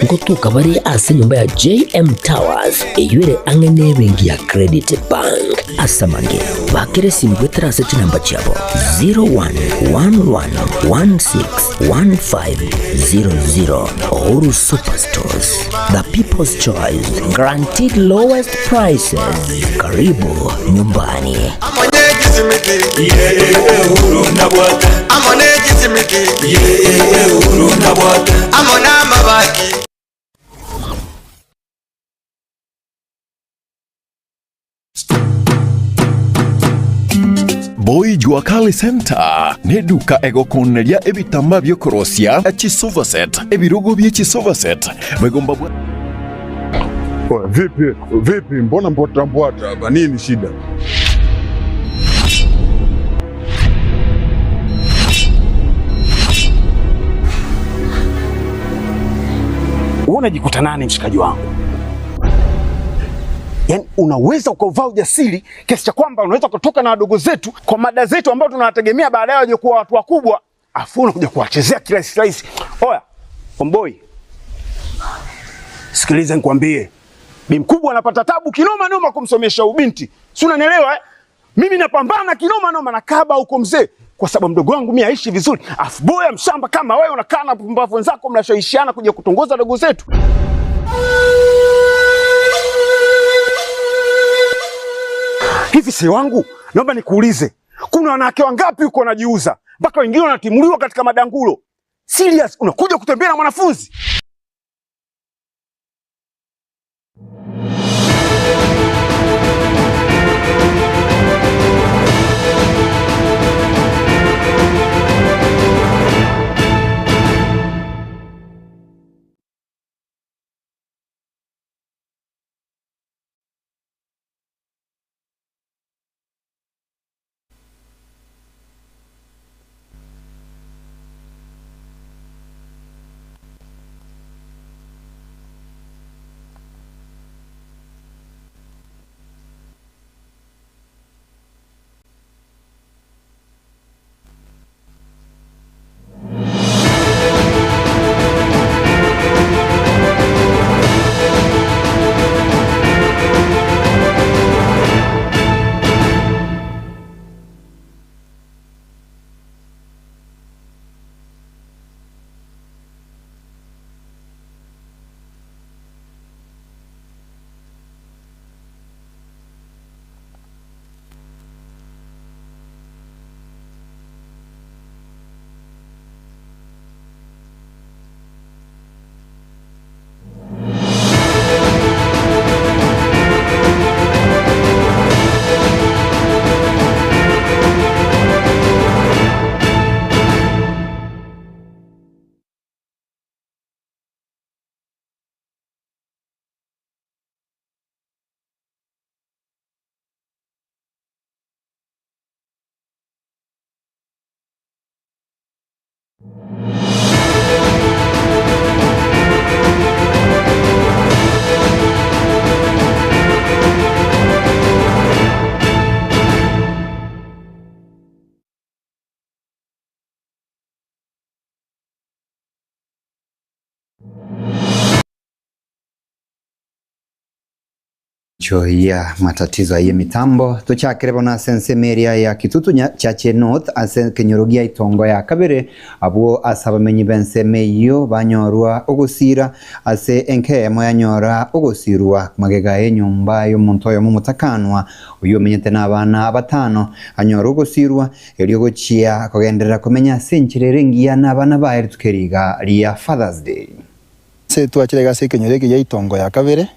ngotuka bari ase nyumba ya JM Towers eyure angene bengi ya Credit Bank asamange bakere simbwetera asset number chabo 0111161500. Ouru Superstores, the people's choice, guaranteed lowest prices. Karibu nyumbani. Ouru nabwata. Ouru nabwata. Boy Juakali Center neduka egokoneria ebitamba byo korosia Chisovaset ebirogo bye Chisovaset begomba vipi mbona mbota hapa nini shida? Unajikuta nani mshikaji wangu? Yaani unaweza ukavaa ujasiri kiasi cha kwamba unaweza kutoka na wadogo zetu kwa mada zetu ambao tunawategemea baadaye waje kuwa watu wakubwa, afu unakuja kuwachezea kila slice. Oya, Omboy. Sikiliza nikwambie. Bi mkubwa anapata tabu kinoma noma kumsomesha ubinti. Si unanielewa eh? Mimi napambana kinoma noma na kaba huko mzee kwa sababu mdogo wangu mimi aishi vizuri. Afu boya mshamba kama wewe unakaa na pumbavu wenzako mnashawishiana kuja kutongoza wadogo zetu. Hivi si wangu, naomba nikuulize, kuna wanawake wangapi uko wanajiuza mpaka wengine wanatimuliwa katika madangulo? Serious, unakuja kutembea na mwanafunzi? ya matatizo ya mitambo tuchakire bona sense meria ya kitutu cha Chenot ase kenyorogia itongo ya kabere abo asabamenyi bense meyo banyorwa ogusira ase enke moyanyora ogusirwa magega enyumba yo muntoyo mu mutakanwa uyo menyete nabana batano anyora ogusirwa elyo gochia kogenderera komenya senchirere ngiya nabana bae tukeriga ria Father's Day se twachirega se kenyorege ya itongo ya kabere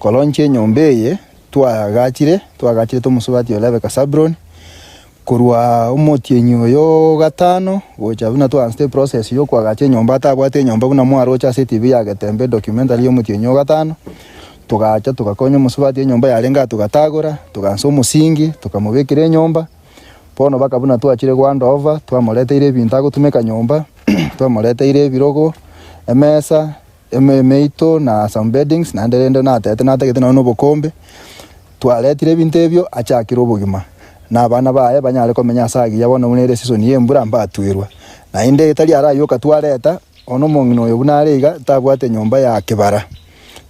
kolonche nyombeye twagachire tumusubati olebe kasabron kurwa umotyenyo yo gatano gocha buna twanste process yo kwagache nyomba tabwate nyomba buna mwaro cha CTV ya Getembe documentary yo mutyenyo gatano tugacha tugakonya musubati nyomba yarenga tugatagora tuganso umusingi tukamubekire nyomba pono baka buna twachire gwanda over twamoleteire ibintu agutumeka nyomba twamoleteire birogo emesa meito na some beddings na nderende na tete na tete na no bokombe twaletire bintebyo achakira obugima na bana bae banyale komenya sagi yabona unere season yembura mbatwirwa na inde itali ara yoka twaleta ono mongino yo bunarega tabwate nyumba ya kibara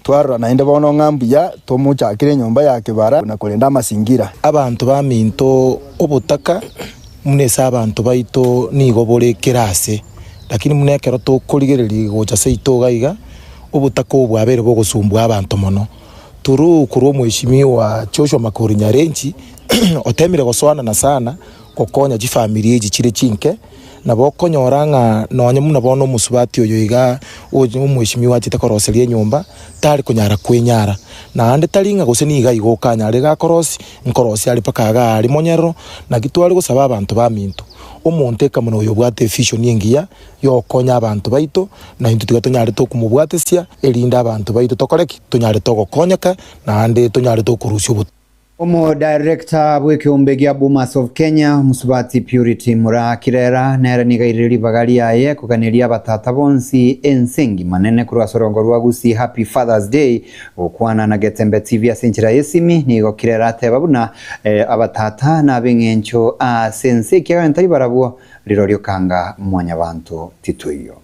twarora nainde bono ng'ambuya tomuchakire nyumba ya kibara na kulinda masingira abantu baminto obutaka munesa abantu baito nigo bore kirase lakini munekero tukurigereria gocha seito gaiga obutaka obwabere bogosumbwa abantu mono turu kuro mweshimiwa Joshua Makori Nyarenchi otemire goswana na sana kokonya jifamilie jichire chinke na bokonyoranga nonye muna bono musubati oyo iga umweshimiwa achitakoroserie nyumba tari kunyara kwenyara na ande taringa gose niga igokanya rega korosi nkorosi ali pakaga ali monyero na gitwari gusaba abantu baminto omonte kamuno oyo bwate vision yengiya yokonya abantu baito na into tigatonyare to kumubwatesia elinda abantu baito tokoreki tonyare to gokonyaka na ande tonyare to kurusyo Omo director bw'ekiombe gya Bomas of Kenya musubati Purity Murakirera nera nigairiri bagali yaye kukaneria batata bonsi ensengi manene kurwa sorongo rwa gusi Happy Father's Day okwana na Getembe TV asenchira yesimi nigo kirera tebabuna abatata na bengencho a sense kyantari barabwo rirorio kanga mwanya bantu tituyo.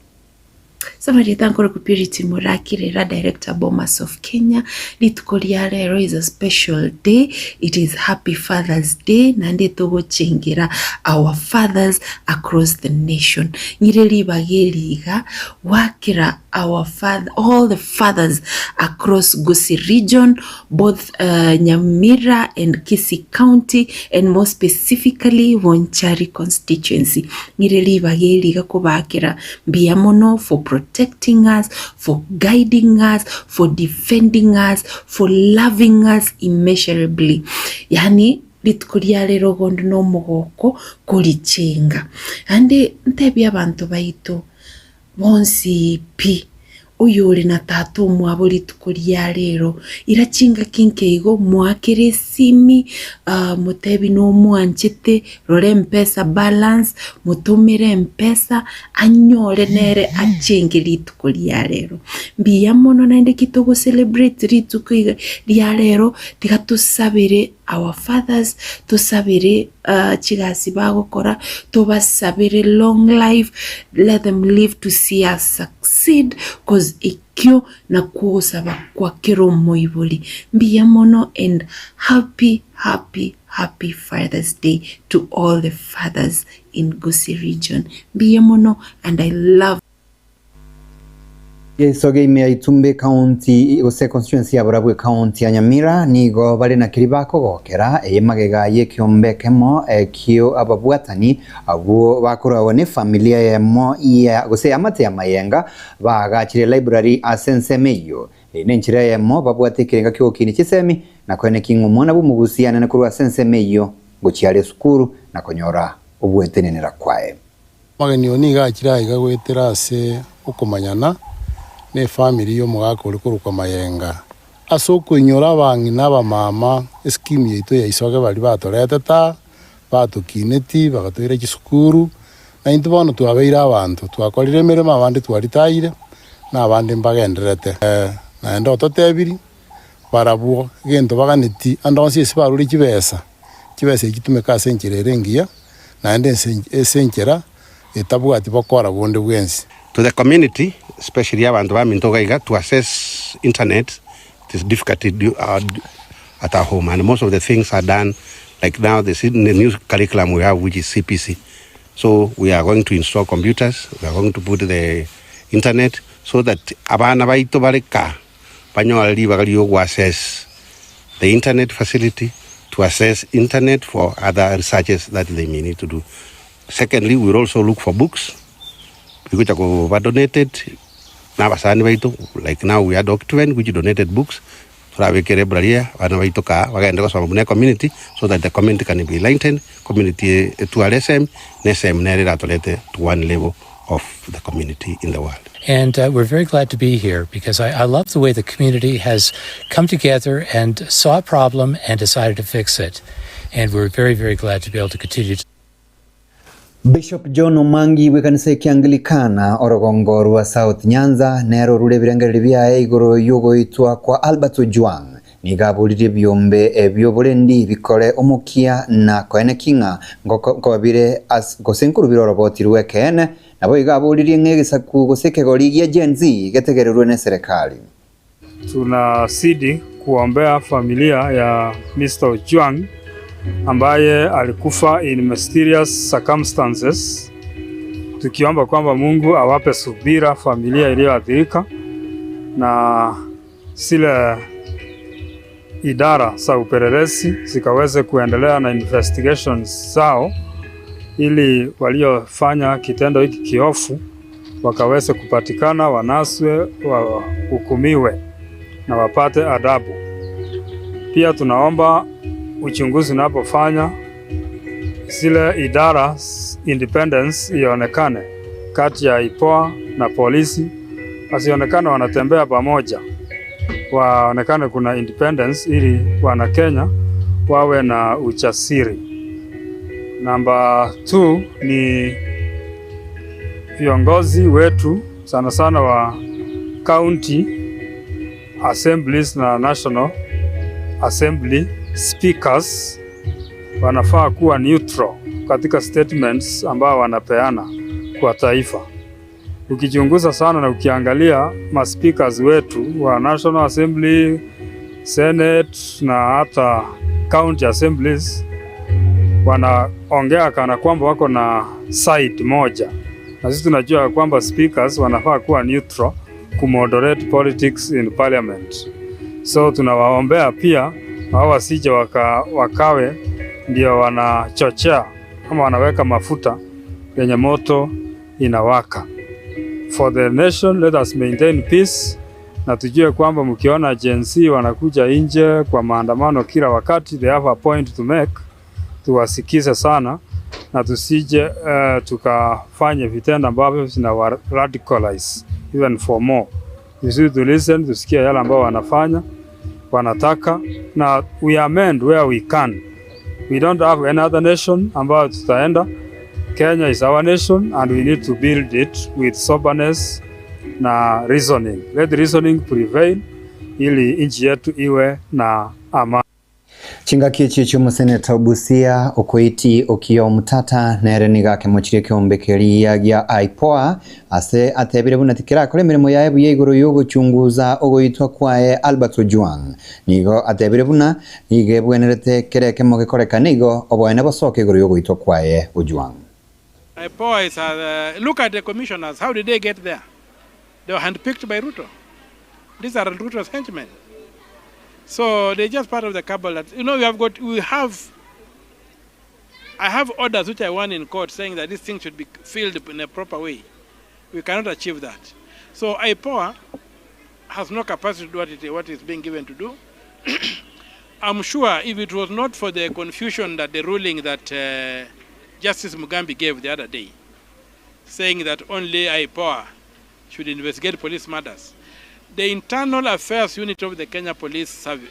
Somebody thank you Purity Murakirera, director Bomas of Kenya. Litukoria lero is a special day. It is Happy Father's Day. Nande togo chengira our fathers across the nation. Ngireli bageliga wakira our father, all the fathers across Gusii region, both Nyamira and Kisii County, and more specifically Wonchari constituency. Ngireli bageliga kubakira biamono for protecting us, for guiding us, for defending us, for loving us immeasurably. Yani litukuria lero gondo no mogoko kulichenga. Ande ntebi abantu baito bonsi pi uyuri na tatu mwabo litukuria lero irachinga kinkeigo mwakire simi mutebi no mwanchete rore mpesa balance mutumire mpesa anyore nere achenge litukuria lero mbiya mono naende kitogo celebrate litukuria lero tigatusabire our fathers tusabire chigasi bagokora tubasabire long life, let them live to see us succeed cause ikyo na kuosaba kwa kero moiboli mbiya mono and happy Father's Day to all the fathers in Gusii region mbiya mono and I love Yesoge ime Itumbe County ose constituency ya Burabwe County ya Nyamira nigo bali na kiribako gokera magega Ekeonga kemo kio ababwatani abo bakora ne familia ya mo ya gose amate ya mayenga bagachire library asense meyo nenchira ya mo babwate kirenga kyo kini chisemi na kwene kingu mona bumugusiana na kurwa sense meyo gochiale sukuru na konyora obwetenenera kwae mageni oni gachira igagwetera ase ukomanyana ne family yo mugako likuruka mayenga asoko inyora bangi naba mama scheme yito ya isoge bali batorete ta batukineti bagatwira kisukuru na into bono twabeira abantu twakorire mirimo abandi twaritaire na abandi mbagenderete na ndo totebiri barabuo gento baganeti andonsi esibaruri kibesa ikitumeka senkerere ngiya na ende esenkera etabwati bakora bonde bwensi to the community, especially abantu bamintogaiga, to access internet. It is difficult to do at our home, and most of the things are done like now. The new curriculum we have, which is CPC. So we are going to install computers. We are going to put the internet so that abana baito bareka panyoali bagalio will access the internet facility to access internet for other researches that they may need to do. Secondly, we will also look for books. Because we donated, like now we are document which donated books for our community so that the community can be enlightened, community to LSM, to one level of the community in the world. And we're very glad to be here because I love the way the community has come together and saw a problem and decided to fix it. And we're very, very glad to be able to continue to Bishop John Omangi wekanisa Kianglikana Orogongo wa South Nyanza nero rule birengere bya igoro yugo itwa kwa Albert Ojwang nigabulire byombe ebyobolendi bikore omukia na kwene kinga ngoko babire as gosenkuru birorobotirwe kene nabo igaburirie ng'egisaku gũsekegori gia Gen Z getegererwe na serikali. Tunazidi kuombea familia ya Mr. Ojwang ambaye alikufa in mysterious circumstances, tukiomba kwamba Mungu awape subira familia iliyoathirika na zile idara za upelelezi zikaweze kuendelea na investigations zao ili waliofanya kitendo hiki kiofu wakaweze kupatikana, wanaswe, wahukumiwe na wapate adabu. Pia tunaomba uchunguzi unapofanya zile idara independence ionekane kati ya IPOA na polisi, wasionekane wanatembea pamoja, waonekane kuna independence ili wana Kenya wawe na ujasiri. Namba 2 ni viongozi wetu sana sana wa county assemblies na national assembly speakers wanafaa kuwa neutral katika statements ambao wanapeana kwa taifa. Ukichunguza sana na ukiangalia speakers wetu wa National Assembly, Senate na hata county assemblies wanaongea kana kwamba wako na side moja, na sisi tunajua kwamba speakers wanafaa kuwa neutral kumoderate politics in parliament. So tunawaombea pia hao wasije wakawe ndio wanachochea kama wanaweka mafuta yenye moto inawaka. For the nation, let us maintain peace, na tujue kwamba mkiona Gen Z wanakuja nje kwa maandamano kila wakati, they have a point to make, tuwasikize sana na tusije tukafanye vitendo ambavyo vina radicalize even for more. We should to listen, tusikie yale ambao wanafanya, wanataka, na we amend where we can. We don't have another nation ambao tutaenda. Kenya is our nation and we need to build it with soberness na reasoning. Let reasoning prevail ili nchi yetu iwe na amani. Chingaki chicho museneta Obusia okoiti okio mutata nere nigake mochire kyombekeria gya IPOA ase atebire bunatikira kore mirimo yae buye iguru yogo chunguza ogoitwa kwae Albert Ojwang nigo atebire buna nige bwenerete kereke mogekoreka nigo oboene bosoke iguru yogo itwa kwae Ojwang. IPOA is look at the commissioners, how did they get there? They were handpicked by Ruto. These are Ruto's henchmen. So they're just part of the cabal that, I have orders which I won in court saying that this thing should be filled in a proper way. We cannot achieve that. So IPOA has no capacity to do what is being given to do. I'm sure if it was not for the confusion that the ruling that Justice Mugambi gave the other day, saying that only IPOA should investigate police matters, the internal affairs unit of the Kenya Police Service,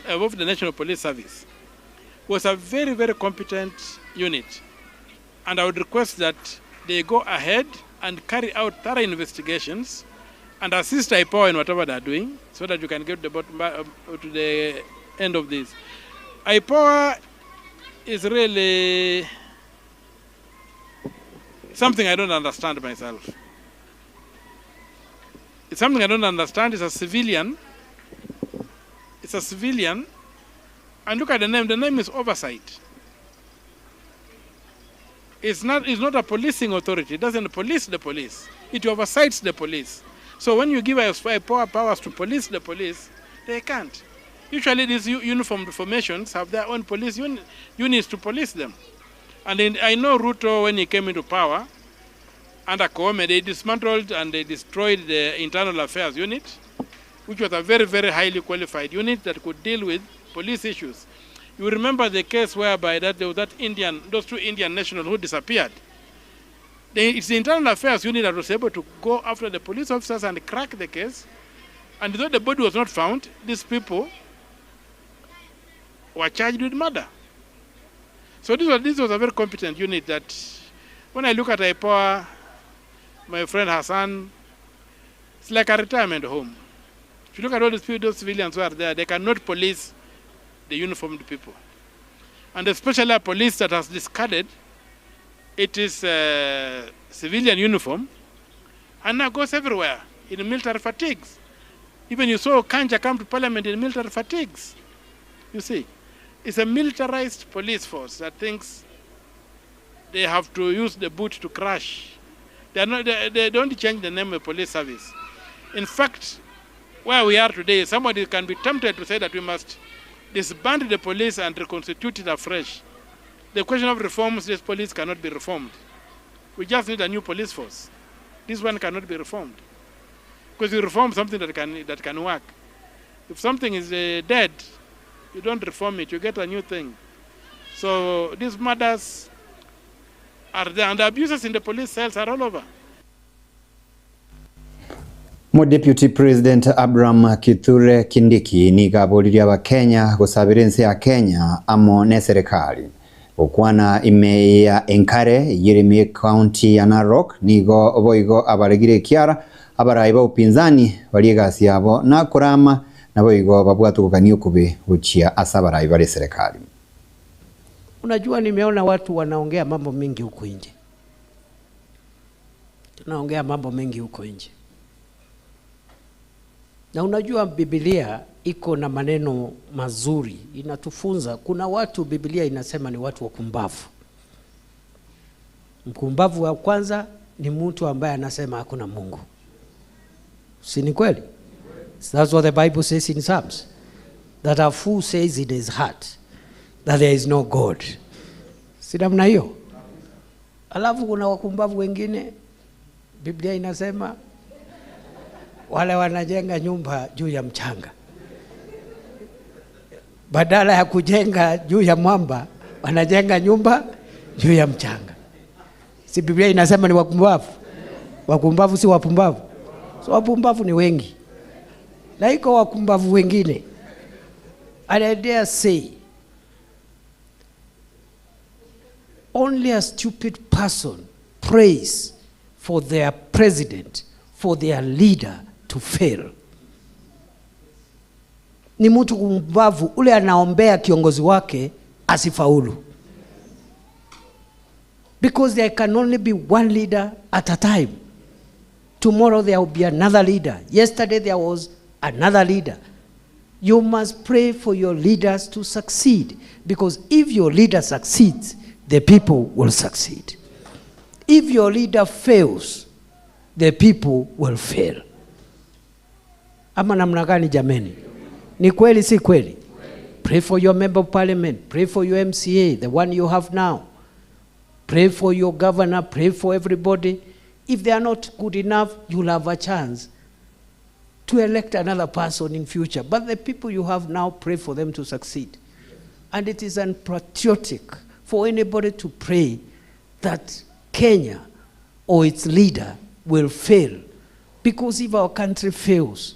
of the National Police Service, was a very, very competent unit. And I would request that they go ahead and carry out thorough investigations and assist IPOA in whatever they're doing so that you can get to the end of this. IPOA is really something I don't understand myself. It's something I don't understand. It's a civilian. It's a civilian. And look at the name. The name is oversight. It's not a policing authority. It doesn't police the police. It oversights the police. So when you give powers to police the police, they can't. Usually these uniformed formations have their own police units to police them. And I know Ruto, when he came into power, under Koome, they dismantled and they destroyed the internal affairs unit, which was a very, very highly qualified unit that could deal with police issues. You remember the case whereby there was those two Indian nationals who disappeared. It's the internal affairs unit that was able to go after the police officers and crack the case. And though the body was not found, these people were charged with murder. So this was a very competent unit that, when I look at IPOA, my friend Hassan, it's like a retirement home. If you look at all those civilians who are there, they cannot police the uniformed people. And especially a police that has discarded It is civilian uniform, and now goes everywhere in military fatigues. Even you saw Kanja come to parliament in military fatigues. You see, it's a militarized police force that thinks they have to use the boot to crash. They don't change the name of police service. In fact, where we are today, somebody can be tempted to say that we must disband the police and reconstitute it afresh. The question of reforms, this police cannot be reformed. We just need a new police force. This one cannot be reformed. Because you reform something that can work. If something is dead, you don't reform it, you get a new thing. So these murders are there, and the abuses in the police cells are all over. Mo Deputy President Abraham Kithure Kindiki nigabulira wa Kenya gusabira nsi ya Kenya amo ne serikali okwana ime ya Enkare Yeremie County ya Narok nigo oboigo abaregire kiara abarayiba upinzani baligasi yabo na kurama naboigo babwatukaniyo kube uchia asabarayiba le serikali. Unajua, nimeona watu wanaongea mambo mengi huko nje. Tunaongea mambo mengi huko nje. Na unajua Biblia iko na maneno mazuri, inatufunza. Kuna watu Biblia inasema ni watu wakumbavu. Mkumbavu wa kwanza ni mtu ambaye anasema hakuna Mungu. Si ni kweli? That's what the Bible says in Psalms. That a fool says in his heart that there is no God. Si namna hiyo? Alafu kuna wakumbavu wengine Biblia inasema wale wanajenga nyumba juu ya mchanga. Badala ya kujenga juu ya mwamba, wanajenga nyumba juu ya mchanga. Si Biblia inasema ni wakumbavu? Wakumbavu si wapumbavu? So wapumbavu ni wengi. Na iko wakumbavu wengine. I dare say, only a stupid person prays for their president, for their leader to fail. Ni mtu kumbavu ule anaombea kiongozi wake asifaulu. Because there can only be one leader at a time. Tomorrow there will be another leader. Yesterday there was another leader. You must pray for your leaders to succeed. Because if your leader succeeds, the people will succeed. If your leader fails, the people will fail. Ama namna gani jameni? Ni kweli si kweli? Pray for your member of parliament. Pray for your MCA, the one you have now. Pray for your governor. Pray for everybody. If they are not good enough, you'll have a chance to elect another person in future. But the people you have now, pray for them to succeed. And it is unpatriotic for anybody to pray that Kenya or its leader will fail. Because if our country fails,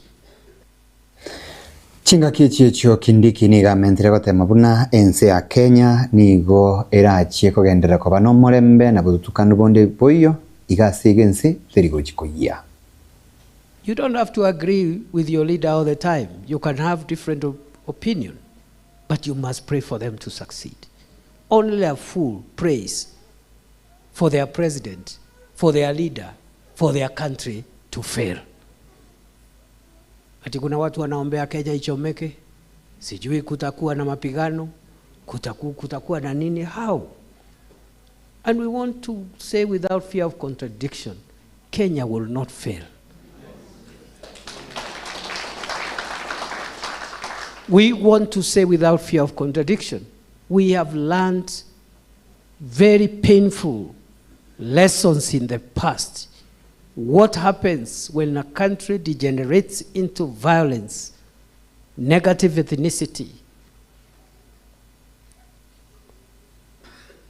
Chinga kichio Kindiki niga mentre gote mabuna ense ya Kenya nigo erachie kogendera ko bano morembe na butukanu bonde boyo igasigense terigo chikoya. You don't have to agree with your leader all the time. You can have different opinion, but you must pray for them to succeed. Only a fool prays for their president, for their leader, for their country to fail. Ati kuna watu wanaombea Kenya ichomeke, sijui kutakuwa na mapigano, kutakuwa na nini, how? And we want to say without fear of contradiction, Kenya will not fail. We want to say without fear of contradiction, we have learned very painful lessons in the past. What happens when a country degenerates into violence, negative ethnicity?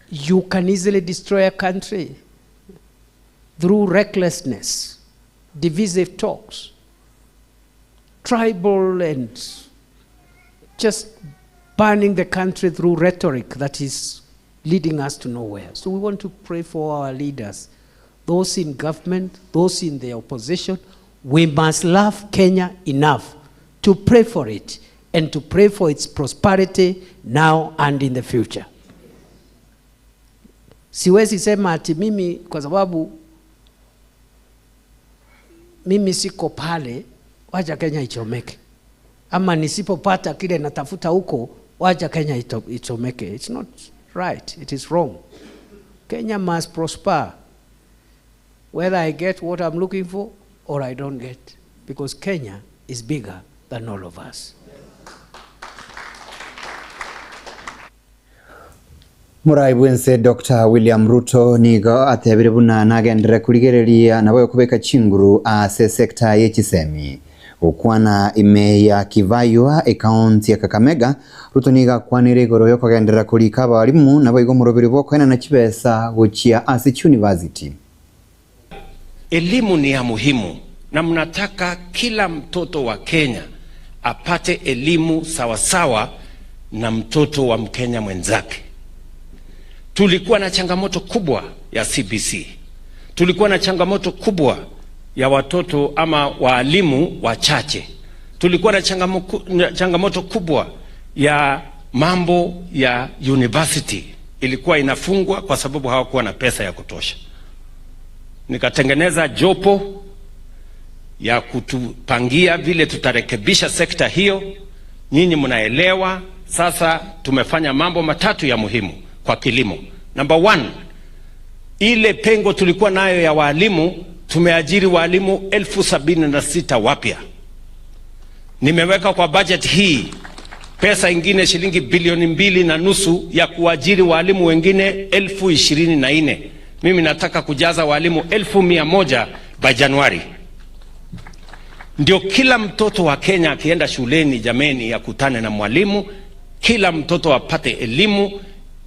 You can easily destroy a country through recklessness, divisive talks, tribal and just burning the country through rhetoric that is leading us to nowhere. So we want to pray for our leaders, those in government, those in the opposition. We must love Kenya enough to pray for it and to pray for its prosperity now and in the future. Siwezi sema ati mimi kwa sababu mimi siko pale wacha Kenya ichomeke, ama nisipopata kile natafuta huko wacha Kenya ichomeke. It's not right, it is wrong. Kenya must prosper whether I get what I'm looking for or I don't get, because Kenya is bigger than all of us. Muraibwense Dr. William Ruto nigo atebire buna nagendere kurigereria nabo kubeka chinguru ase sekta y'ekisemi ukwana ime ya Kivaywa account ya Kakamega. Ruto niga kwanire igoro yo kugendera kurika abarimu nabo igo murobiri bwo kwena na kibesa guchia ase university. Elimu ni ya muhimu na mnataka kila mtoto wa Kenya apate elimu sawasawa na mtoto wa Mkenya mwenzake. Tulikuwa na changamoto kubwa ya CBC. Tulikuwa na changamoto kubwa ya watoto ama walimu wachache. Tulikuwa na changamoto kubwa ya mambo ya university. Ilikuwa inafungwa kwa sababu hawakuwa na pesa ya kutosha. Nikatengeneza jopo ya kutupangia vile tutarekebisha sekta hiyo. Nyinyi mnaelewa. Sasa tumefanya mambo matatu ya muhimu kwa kilimo. Number 1, ile pengo tulikuwa nayo ya walimu, tumeajiri walimu 76,000 wapya. Nimeweka kwa budget hii pesa ingine shilingi 2.5 bilioni ya kuajiri walimu wengine 24,000. Mimi nataka kujaza walimu 100,000 by Januari. Ndio kila mtoto wa Kenya akienda shuleni jameni yakutane na mwalimu, kila mtoto apate elimu,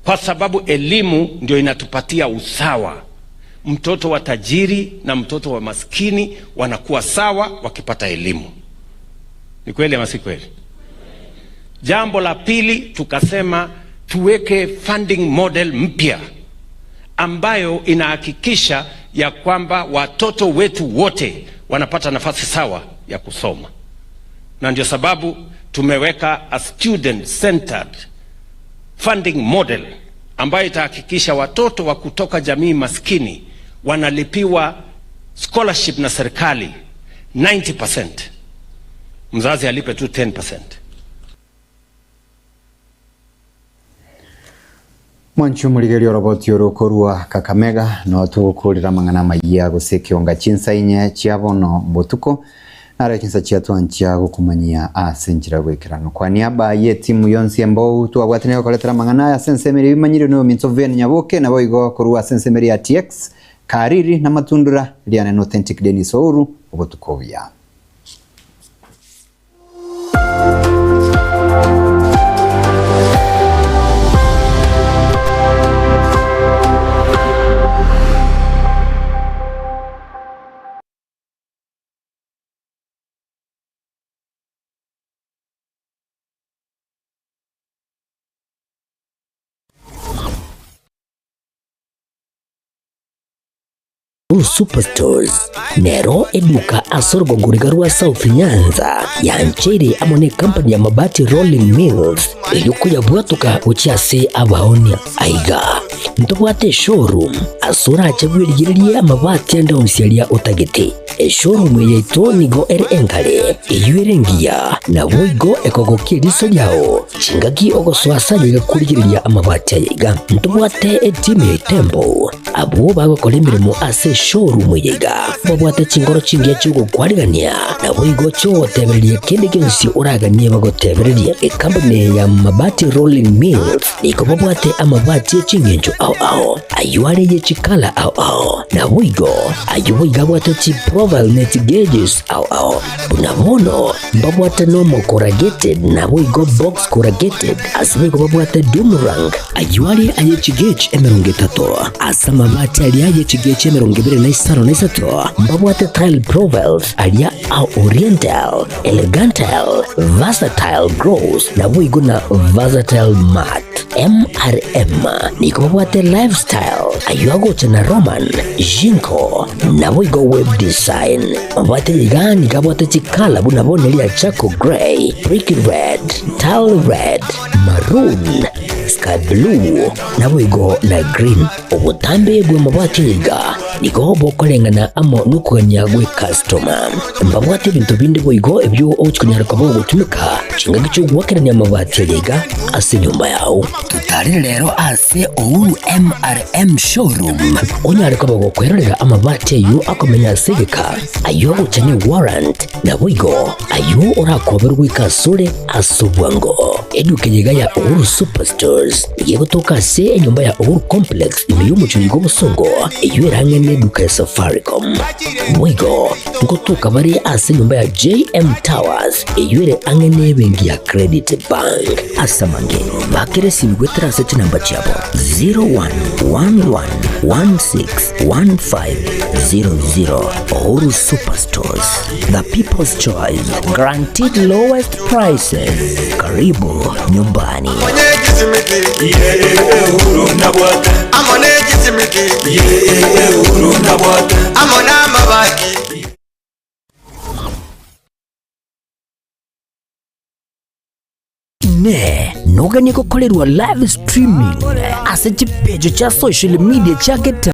kwa sababu elimu ndio inatupatia usawa. Mtoto wa tajiri na mtoto wa maskini wanakuwa sawa wakipata elimu. Ni kweli ama si kweli? Jambo la pili, tukasema tuweke funding model mpya ambayo inahakikisha ya kwamba watoto wetu wote wanapata nafasi sawa ya kusoma. Na ndio sababu tumeweka a student centered funding model ambayo itahakikisha watoto wa kutoka jamii maskini wanalipiwa scholarship na serikali 90%. Mzazi alipe tu 10%. Mwanchu muligerio roboti orokorwa Kakamega no tukurira mangana magia guse Ekeonga Chinsa Inye chiabono botuko nara Chinsa chiatwanchia gukumanyia asenjira gwekirano kwa niaba ye timu yonsi ambao twagwatene koletera mangana ya sensemeri bimanyire no mintoven nyaboke nabo igo korwa sensemeri ya TX kariri na matundura liane no authentic Denis Ouru obotukovya. Superstores nero eduka asorgo ngurigarua South Nyanza yanchere amone company ya mabati Rolling Mills eyukuya bwatuka uchiase abaonia aiga ntobwate showroom asura achagwirigirie amabati ande umsialia utagete showroom yeito nigo engale eyuerengia na boigo ekogokie riso yao chingaki ogoswasa yigakurigiria amabati aiga ntobwate team Tembo abo bagokora imirimo ase showroom yiga babwate chingoro chingia chugo kwarigania na boigo cho tebererie kende kensi uraganie bagotebererie company ya mabati Rolling Mills niko babwate amabati chingenjo ao ayuare ye chikala ao na boigo ayuiga bwate chi profile net gauges ao unabono babwate normal corrugated na boigo box corrugated asiko babwate Dumarang ayuare aye chigage emerungetato asama mabati aliaye chigage emerungebere na isato mbabwate tile profiles alia au oriental elegantal versatile gross na boigo na versatile mat MRM niko babwate lifestyle ayuago tena Roman Jinko na boigo web design babwate ligani kabwate chikala bunabone lia chako gray brick red tile red maroon sky blue na bwigo na green. Obutambe bwe mabati yiga nigo bokolengana amo nukuganya gwe customer. Mbabwate ibintu bindi bwigo ebyo ochikunyara kabo gutumika chinga gicho gwakeranya mabati yiga ase nyumba yao. Tutari rero ase Ouru MRM showroom. Onyara kabo gukwerera amabati yu akomenya sigika ayo uchanye warrant na bwigo ayo urakoberwa ikasure asubwango. Eduke yiga ya Ouru Superstores yego toka se enyumba ya Ouru Complex imiyumu chuligo busongo iyo irange neduka ya Safaricom. Mwigo ngotoka bari ase nyumba ya JM Towers iyo ire ange nebengi ya Credit Bank. Asamange bakere simgwe traseti namba chabo 0111161500. Ouru Superstores, the people's choice, guaranteed lowest prices. Karibu nyumbani. Inye noganye gukorerwa live streaming ase chipejo cha social media cha Getembe